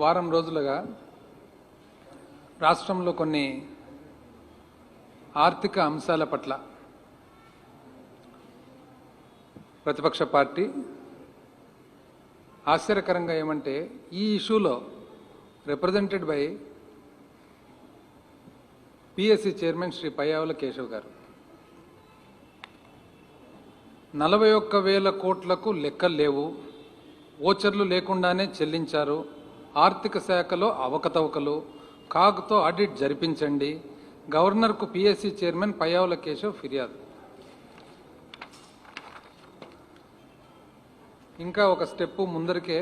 వారం రోజులుగా రాష్ట్రంలో కొన్ని ఆర్థిక అంశాల పట్ల ప్రతిపక్ష పార్టీ ఆశ్చర్యకరంగా ఏమంటే ఈ ఇష్యూలో represented by PSC chairman Shri Payyavula Keshav గారు 41,000 కోట్లకు లెక్కలు లేవు, ఓచర్లు లేకుండానే చెల్లించారు, ఆర్థిక శాఖలో అవకతవకలు, కాగ్తో ఆడిట్ జరిపించండి, గవర్నర్కు పిఎస్సి చైర్మన్ పయ్యావుల కేశవ్ ఫిర్యాదు. ఇంకా ఒక స్టెప్ ముందరికే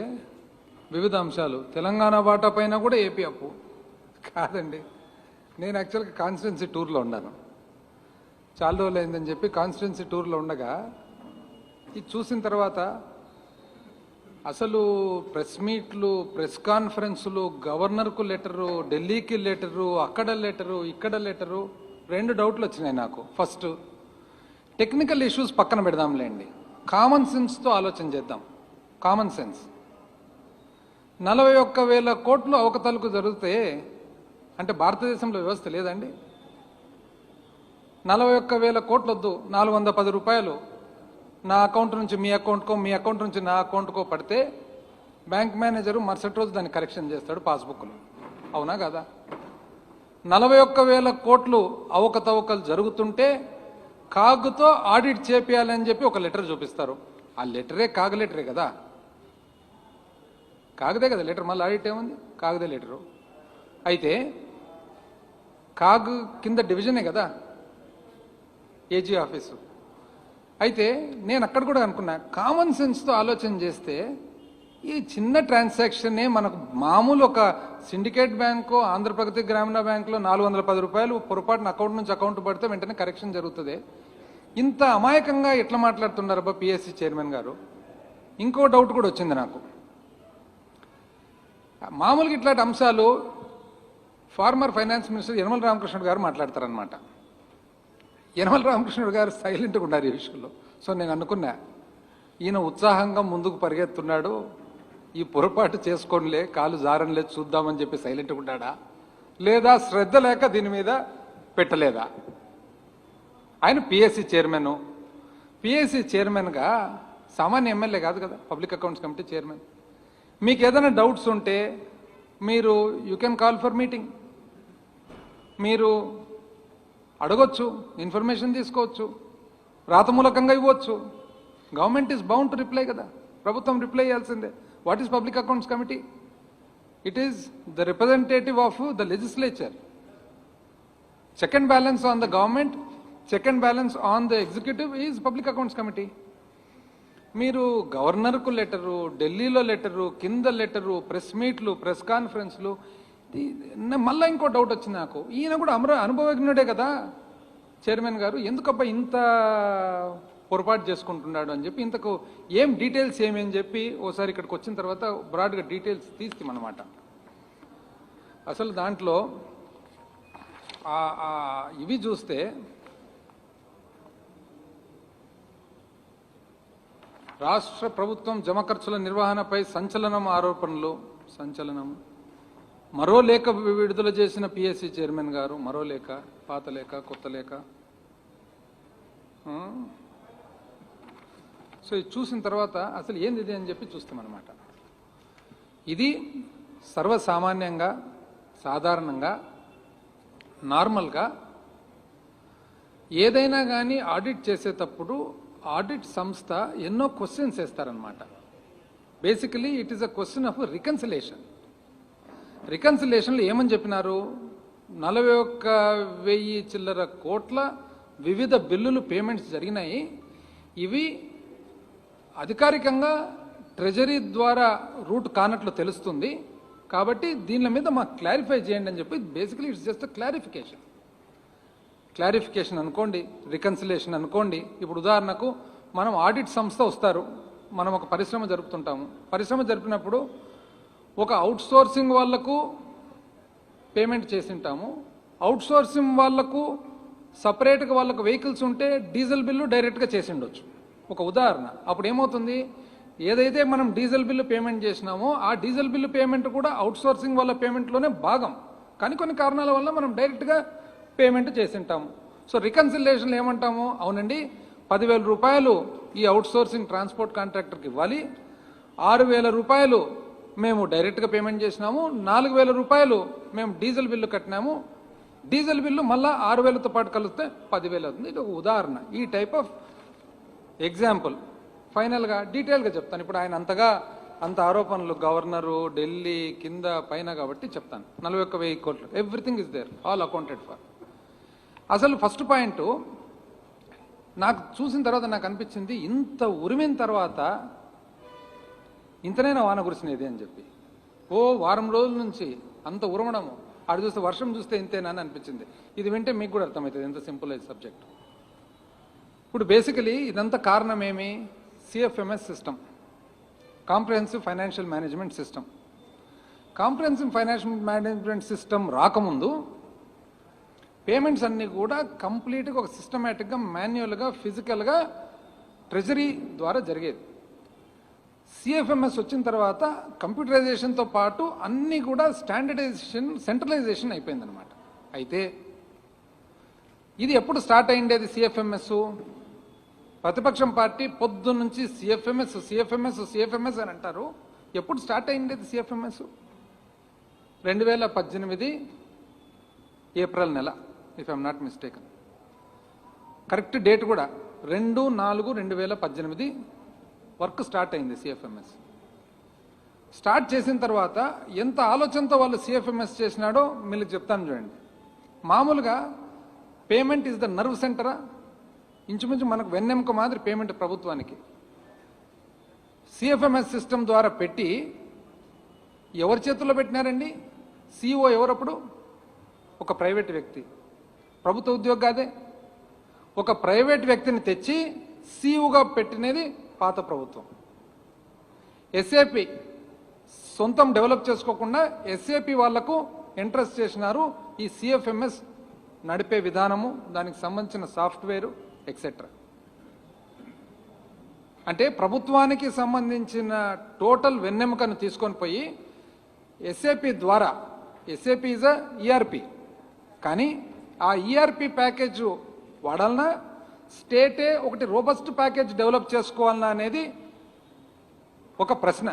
వివిధ అంశాలు. తెలంగాణ వాటా పైన కూడా ఏపీ అప్పు కాదండి. నేను యాక్చువల్గా కాన్స్టిట్యున్సీ టూర్లో ఉన్నాను, చాలా రోజులు అయిందని చెప్పి కాన్స్టిట్యున్సీ టూర్లో ఉండగా ఇది చూసిన తర్వాత అసలు ప్రెస్ మీట్లు, ప్రెస్ కాన్ఫరెన్సులు, గవర్నర్కు లెటరు, ఢిల్లీకి లెటరు, అక్కడ లెటరు, ఇక్కడ లెటరు, 2 డౌట్లు వచ్చినాయి నాకు. ఫస్ట్, టెక్నికల్ ఇష్యూస్ పక్కన పెడదాంలేండి, కామన్ సెన్స్తో ఆలోచన చేద్దాం. Common sense. 41,000 కోట్లు అవకతవకలు జరిగితే అంటే భారతదేశంలో వ్యవస్థ లేదండి? 41,000 కోట్లు వద్దు, 410 రూపాయలు నా అకౌంట్ నుంచి మీ అకౌంట్కో, మీ అకౌంట్ నుంచి నా అకౌంట్కో పడితే బ్యాంక్ మేనేజరు మరుసటి రోజు దాన్ని కరెక్షన్ చేస్తాడు పాస్బుక్లో. అవునా కదా? 41,000 కోట్లు అవకతవకలు జరుగుతుంటే కాగ్తో ఆడిట్ చేపియాలని చెప్పి ఒక లెటర్ చూపిస్తారు. ఆ లెటరే కాగ్ లెటరే కదా, కాగదే కదా లెటర్, మళ్ళీ ఆడిట్ ఏముంది? కాగదే లెటరు. అయితే కాగ్ కింద డివిజనే కదా ఏజీ ఆఫీసు. అయితే నేను అక్కడ కూడా అనుకున్నా, కామన్ సెన్స్తో ఆలోచన చేస్తే ఈ చిన్న ట్రాన్సాక్షనే మనకు మామూలు ఒక సిండికేట్ బ్యాంకు, ఆంధ్రప్రగతి గ్రామీణ బ్యాంకులో 410 రూపాయలు పొరపాటున అకౌంట్ నుంచి అకౌంట్ పడితే వెంటనే కరెక్షన్ జరుగుతుంది. ఇంత అమాయకంగా ఎట్లా మాట్లాడుతున్నారబ్బా పిఎస్సి చైర్మన్ గారు? ఇంకో డౌట్ కూడా వచ్చింది నాకు. మామూలుగా ఇట్లాంటి అంశాలు farmer finance minister Yanamala Ramakrishnudu గారు మాట్లాడతారనమాట. యనమల రామకృష్ణుడు గారు సైలెంట్గా ఉన్నారు ఈ విషయంలో. సో నేను అనుకున్నా, ఈయన ఉత్సాహంగా ముందుకు పరిగెత్తున్నాడు, ఈ పొరపాటు చేసుకోనిలే, కాలు జారనిలే, చూద్దామని చెప్పి సైలెంట్గా ఉన్నాడా, లేదా శ్రద్ధ లేక దీని మీద పెట్టలేదా? ఆయన పిఎస్సి చైర్మన్. పిఎస్సి చైర్మన్గా సామాన్య ఎమ్మెల్యే కాదు కదా, పబ్లిక్ అకౌంట్స్ కమిటీ చైర్మన్. మీకు ఏదైనా డౌట్స్ ఉంటే మీరు you can call for meeting, మీరు అడగొచ్చు, ఇన్ఫర్మేషన్ తీసుకోవచ్చు, రాతమూలకంగా ఇవ్వచ్చు. Government is bound to reply కదా, ప్రభుత్వం రిప్లై చేయాల్సిందే. What is public accounts committee? It is the representative of the legislature. Check and balance on the government, check and balance on the executive is public accounts committee. మీరు గవర్నర్కు letter, ఢిల్లీలో letter, కింద letter, press మీట్లు, press కాన్ఫరెన్స్లు. మళ్ళీ ఇంకో doubt వచ్చింది నాకు, ఈయన కూడా అనుభవజ్ఞుడే కదా చైర్మన్ గారు, ఎందుకబ్బా ఇంత పొరపాటు చేసుకుంటున్నాడు అని చెప్పి, ఇంతకు ఏం డీటెయిల్స్ ఏమని చెప్పి ఓసారి ఇక్కడికి వచ్చిన తర్వాత బ్రాడ్గా డీటెయిల్స్ తీస్తామన్నమాట. అసలు దాంట్లో ఇవి చూస్తే రాష్ట్ర ప్రభుత్వం జమ ఖర్చుల నిర్వహణపై సంచలనం మరో లేఖ విడుదల చేసిన పిఎస్సి చైర్మన్ గారు. మరో లేఖ, పాత లేఖ, కొత్త లేఖ. సో ఇది చూసిన తర్వాత అసలు ఏంది ఇది అని చెప్పి చూస్తామన్నమాట. ఇది సర్వసామాన్యంగా, సాధారణంగా, నార్మల్గా ఏదైనా కానీ ఆడిట్ చేసేటప్పుడు ఆడిట్ సంస్థ ఎన్నో క్వశ్చన్స్ వేస్తారనమాట. Basically it is a question of reconciliation. రికన్సిలేషన్లో ఏమని చెప్పినారు? 41,000 చిల్లర కోట్ల వివిధ బిల్లులు పేమెంట్స్ జరిగినాయి. ఇవి అధికారికంగా ట్రెజరీ ద్వారా రూట్ కానట్లు తెలుస్తుంది, కాబట్టి దీని మీద మాకు క్లారిఫై చేయండి అని చెప్పి. బేసికలీ ఇట్స్ జస్ట్ క్లారిఫికేషన్ అనుకోండి, రికన్సిలేషన్ అనుకోండి. ఇప్పుడు ఉదాహరణకు మనం ఆడిట్ సంస్థ వస్తారు, మనం ఒక పరిశ్రమ జరుపుతుంటాము. పరిశ్రమ జరిపినప్పుడు ఒక అవుట్సోర్సింగ్ వాళ్లకు పేమెంట్ చేసి ఉంటాము. అవుట్సోర్సింగ్ వాళ్లకు సపరేట్గా వాళ్ళకు వెహికల్స్ ఉంటే డీజిల్ బిల్లు డైరెక్ట్గా చేసి ఉండొచ్చు, ఒక ఉదాహరణ. అప్పుడు ఏమవుతుంది? ఏదైతే మనం డీజిల్ బిల్లు పేమెంట్ చేసినామో ఆ డీజిల్ బిల్లు పేమెంట్ కూడా అవుట్సోర్సింగ్ వల్ల పేమెంట్లోనే భాగం. కానీ కొన్ని కారణాల వల్ల మనం డైరెక్ట్గా పేమెంట్ చేసింటాము. సో రికన్సిలేషన్లు ఏమంటాము? అవునండి, 10,000 రూపాయలు ఈ అవుట్సోర్సింగ్ ట్రాన్స్పోర్ట్ కాంట్రాక్టర్కి ఇవ్వాలి, 6,000 రూపాయలు మేము డైరెక్ట్గా పేమెంట్ చేసినాము, 4,000 రూపాయలు మేము డీజిల్ బిల్లు కట్టినాము, డీజిల్ బిల్లు మళ్ళీ 6,000తో పాటు కలిస్తే 10,000 అవుతుంది. ఇది ఒక ఉదాహరణ. ఈ టైప్ ఆఫ్ ఎగ్జాంపుల్ ఫైనల్గా డీటెయిల్గా చెప్తాను. ఇప్పుడు ఆయన అంత ఆరోపణలు గవర్నరు, ఢిల్లీ, కింద పైన కాబట్టి చెప్తాను. 41,000 కోట్లు, everything is there, all accounted for. అసలు ఫస్ట్ పాయింట్ నాకు చూసిన తర్వాత నాకు అనిపించింది, ఇంత ఉరిమిన తర్వాత ఇంతనైనా వాన కురిసినది అని చెప్పి. వారం రోజుల నుంచి అంత ఉరమడము, ఆడు చూస్తే వర్షం చూస్తే ఇంతేనా అని అనిపించింది. ఇది వింటే మీకు కూడా అర్థమవుతుంది ఎంత సింపుల్ అయ్యే సబ్జెక్ట్. ఇప్పుడు బేసికలీ ఇదంతా కారణం ఏమి? CFMS system, comprehensive financial management system. Comprehensive financial management system రాకముందు పేమెంట్స్ అన్నీ కూడా కంప్లీట్గా ఒక సిస్టమేటిక్గా, మాన్యువల్గా, ఫిజికల్గా ట్రెజరీ ద్వారా జరిగేది. సిఎఫ్ఎంఎస్ వచ్చిన తర్వాత కంప్యూటరైజేషన్తో పాటు అన్నీ కూడా స్టాండర్డైజేషన్, సెంట్రలైజేషన్ అయిపోయిందనమాట. అయితే ఇది ఎప్పుడు స్టార్ట్ అయ్యిండేది సిఎఫ్ఎంఎస్? ప్రతిపక్షం పార్టీ పొద్దు నుంచి సిఎఫ్ఎంఎస్ అని అంటారు. ఎప్పుడు స్టార్ట్ అయ్యిండేది సిఎఫ్ఎంఎస్? 2018 ఏప్రిల్ నెల, if I'm not mistaken. Correct date కూడా 2/4/2018 వర్క్ స్టార్ట్ అయింది సిఎఫ్ఎంఎస్. స్టార్ట్ చేసిన తర్వాత ఎంత ఆలోచనతో వాళ్ళు సిఎఫ్ఎంఎస్ చేసినాడో మీకు చెప్తాను చూడండి. మామూలుగా పేమెంట్ ఈజ్ ద నర్వ్ సెంటరా? ఇంచుమించు మనకు వెన్నెముక మాదిరి పేమెంట్ ప్రభుత్వానికి. సిఎఫ్ఎంఎస్ సిస్టమ్ ద్వారా పెట్టి ఎవరి చేతుల్లో పెట్టినారండి? సిఇఓ ఎవరప్పుడు? ఒక ప్రైవేట్ వ్యక్తి. ప్రభుత్వ ఉద్యోగి కాదే. ఒక ప్రైవేట్ వ్యక్తిని తెచ్చి సిఇఓగా పెట్టినది పాత ప్రభుత్వం. ఎస్ఏపి సొంతం డెవలప్ చేసుకోకుండా ఎస్ఏపి వాళ్లకు ఇంట్రెస్ట్ చేసినారు ఈ సిఎఫ్ఎంఎస్ నడిపే విధానము, దానికి సంబంధించిన సాఫ్ట్వేరు ఎక్సెట్రా. అంటే ప్రభుత్వానికి సంబంధించిన టోటల్ వెన్నెముకను తీసుకొని పోయి ఎస్ఏపి ద్వారా, ఎస్ఏపి ఈజ్ ఈఆర్పి, కానీ ఆ ఈఆర్పి ప్యాకేజ్ వాడాలన్నా, స్టేటే ఒకటి రోబస్ట్ ప్యాకేజ్ డెవలప్ చేసుకోవాలన్నా అనేది ఒక ప్రశ్న.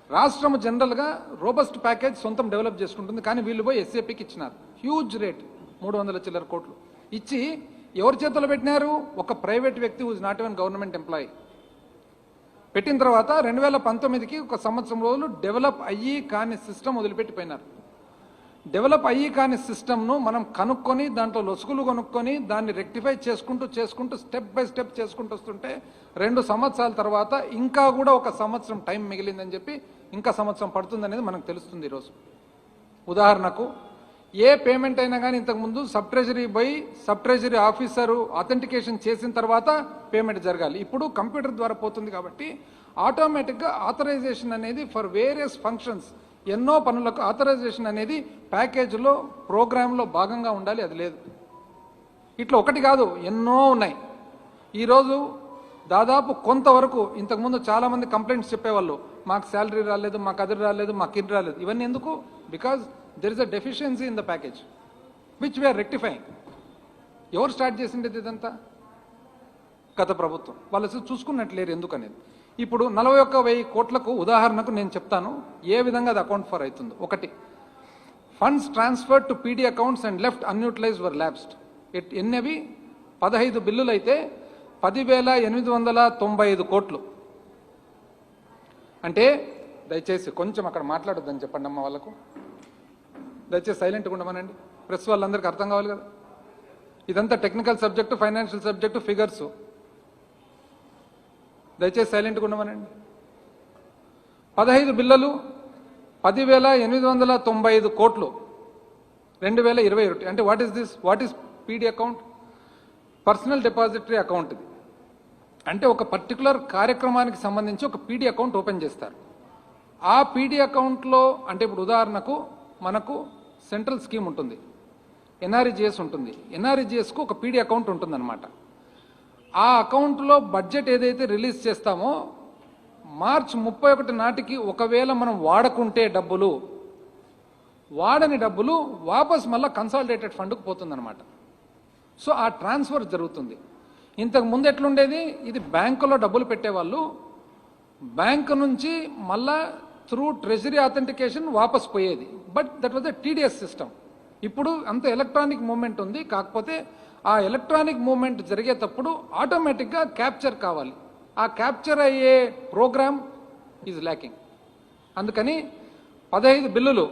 రాష్ట్రం జనరల్గా రోబస్ట్ ప్యాకేజ్ సొంతం డెవలప్ చేసుకుంటుంది, కానీ వీళ్ళు పోయి ఎస్ఏపికి ఇచ్చినారు. హ్యూజ్ రేట్, 300 చిల్లర కోట్లు ఇచ్చి ఎవరి చేతుల్లో పెట్టినారు? ఒక ప్రైవేట్ వ్యక్తి who's not even government employee. పెట్టిన తర్వాత 2019కి ఒక సంవత్సరం రోజులు డెవలప్ అయ్యి కాని సిస్టమ్ వదిలిపెట్టిపోయినారు. డెవలప్ అయ్యి కాని సిస్టమ్ను మనం కనుక్కొని దాంట్లో లొసుగులు కొనుక్కొని దాన్ని రెక్టిఫై చేసుకుంటూ స్టెప్ బై స్టెప్ చేసుకుంటూ వస్తుంటే 2 సంవత్సరాల తర్వాత ఇంకా కూడా 1 సంవత్సరం టైం మిగిలిందని చెప్పి ఇంకా సంవత్సరం పడుతుందనేది మనకు తెలుస్తుంది ఈరోజు. ఉదాహరణకు ఏ పేమెంట్ అయినా కానీ ఇంతకుముందు సబ్ ట్రెజరీ పోయి సబ్ ట్రెజరీ ఆఫీసరు అథెంటికేషన్ చేసిన తర్వాత పేమెంట్ జరగాలి. ఇప్పుడు కంప్యూటర్ ద్వారా పోతుంది కాబట్టి ఆటోమేటిక్గా ఆథరైజేషన్ అనేది ఫర్ వేరియస్ ఫంక్షన్స్, ఎన్నో పనులకు ఆథరైజేషన్ అనేది ప్యాకేజీలో, ప్రోగ్రాంలో భాగంగా ఉండాలి. అది లేదు. ఇట్లా ఒకటి కాదు, ఎన్నో ఉన్నాయి. ఈరోజు దాదాపు కొంతవరకు ఇంతకుముందు చాలామంది కంప్లైంట్స్ చెప్పేవాళ్ళు, మాకు శాలరీ రాలేదు, మాకు అది రాలేదు, మాకు ఇది రాలేదు. ఇవన్నీ ఎందుకు? Because there is a deficiency in the package which we're rectifying. ఎవరు స్టార్ట్ చేసిండేది ఇదంతా? గత ప్రభుత్వం. వాళ్ళు చూసుకున్నట్లేరు ఎందుకనేది. ఇప్పుడు 41,000 కోట్లకు ఉదాహరణకు నేను చెప్తాను ఏ విధంగా అది అకౌంట్ ఫర్ అవుతుందో. ఒకటి, funds transfer to PD accounts and left unutilised or lapsed. ఎన్నవి? 15 బిల్లులు అయితే 10,895 కోట్లు. అంటే దయచేసి కొంచెం అక్కడ మాట్లాడొద్దని చెప్పండి అమ్మ వాళ్ళకు. దయచేసి సైలెంట్గా ఉండమనండి. ప్రెస్ వాళ్ళందరికీ అర్థం కావాలి కదా. ఇదంతా technical subject, financial subject, figures. దయచేసి సైలెంట్గా ఉండమనండి. 15 బిల్లులు 10,895 కోట్లు 2021. అంటే what is this? What is PD account? Personal depository account. ఇది అంటే ఒక పర్టికులర్ కార్యక్రమానికి సంబంధించి ఒక పీడీ అకౌంట్ ఓపెన్ చేస్తారు. ఆ పీడీ అకౌంట్లో అంటే ఇప్పుడు ఉదాహరణకు మనకు సెంట్రల్ స్కీమ్ ఉంటుంది, ఎన్ఆర్ఈజిఎస్ ఉంటుంది. ఎన్ఆర్ఈజిఎస్కు ఒక పీడీ అకౌంట్ ఉంటుందన్నమాట. ఆ అకౌంట్లో బడ్జెట్ ఏదైతే రిలీజ్ చేస్తామో మార్చి 31 నాటికి ఒకవేళ మనం వాడకుంటే డబ్బులు వాడని డబ్బులు వాపస్ మళ్ళీ కన్సాలిడేటెడ్ ఫండ్కు పోతుందన్నమాట. సో ఆ ట్రాన్స్ఫర్ జరుగుతుంది. ఇంతకు ముందు ఎట్లుండేది, ఇది బ్యాంకులో డబ్బులు పెట్టేవాళ్ళు బ్యాంకు నుంచి మళ్ళా త్రూ ట్రెజరీ అథెంటికేషన్ వాపస్ పోయేది. But that was a TDS system. ఇప్పుడు అంత ఎలక్ట్రానిక్ మూవ్మెంట్ ఉంది. కాకపోతే ఆ ఎలక్ట్రానిక్ మూవ్మెంట్ జరిగేటప్పుడు ఆటోమేటిక్గా క్యాప్చర్ కావాలి. ఆ క్యాప్చర్ అయ్యే ప్రోగ్రామ్ ఈజ్ ల్యాకింగ్. అందుకని 15 బిల్లులు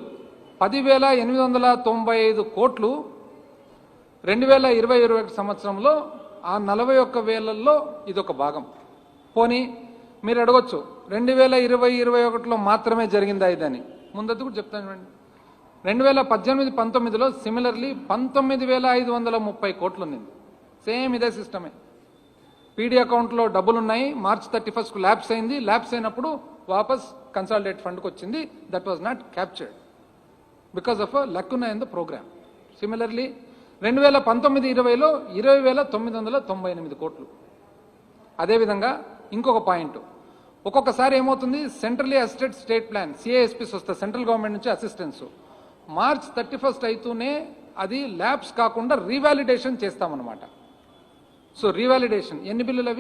10,895 కోట్లు 2020-21 సంవత్సరంలో ఆ 41,000లో ఇదొక భాగం. పోనీ మీరు అడగొచ్చు 2020-21లో మాత్రమే జరిగిందా ఇదని. ముందది కూడా చెప్తాను. 2018-19లో సిమిలర్లీ 19,530 కోట్లు ఉన్నింది. సేమ్ ఇదే సిస్టమే. పీడీ అకౌంట్లో డబ్బులు ఉన్నాయి, మార్చ్ 31కు ల్యాప్స్ అయింది. ల్యాప్స్ అయినప్పుడు వాపస్ కన్సాలిడేట్ ఫండ్కి వచ్చింది. That was not captured because of a lacuna in the programme. Similarly 2019-20లో 20,998 కోట్లు. అదేవిధంగా ఇంకొక పాయింట్, ఒక్కొక్కసారి ఏమవుతుంది, centrally assisted state plan CASPs వస్తాయి సెంట్రల్ గవర్నమెంట్ నుంచి అసిస్టెన్స్. మార్చ్ 31 అయితేనే అది ల్యాబ్స్ కాకుండా రీవాలిడేషన్ చేస్తామన్నమాట. సో రీవాలిడేషన్ ఎన్ని బిల్లులు అవి